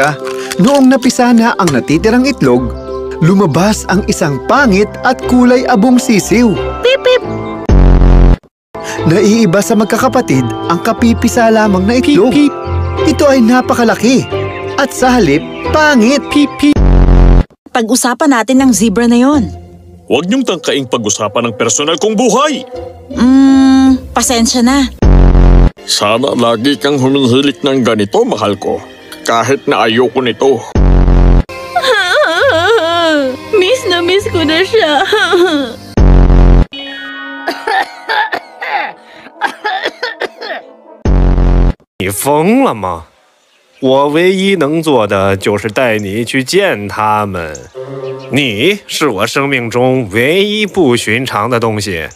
umaga, noong napisa na ang natitirang itlog, lumabas ang isang pangit at kulay abong sisiw. Pip, pip! Naiiba sa magkakapatid ang kapipisa lamang na itlog. Pip, pip. Ito ay napakalaki at sa halip, pangit. Pip, pip. Pag-usapan natin ang zebra na yon. Huwag niyong tangkaing pag-usapan ng personal kong buhay. Pasensya na. Sana lagi kang humihilik ng ganito, mahal ko. Kahit na ayoko nito. Miss na miss ko na siya. 你疯了吗？我唯一能做的就是带你去见他们。你是我生命中唯一不寻常的东西。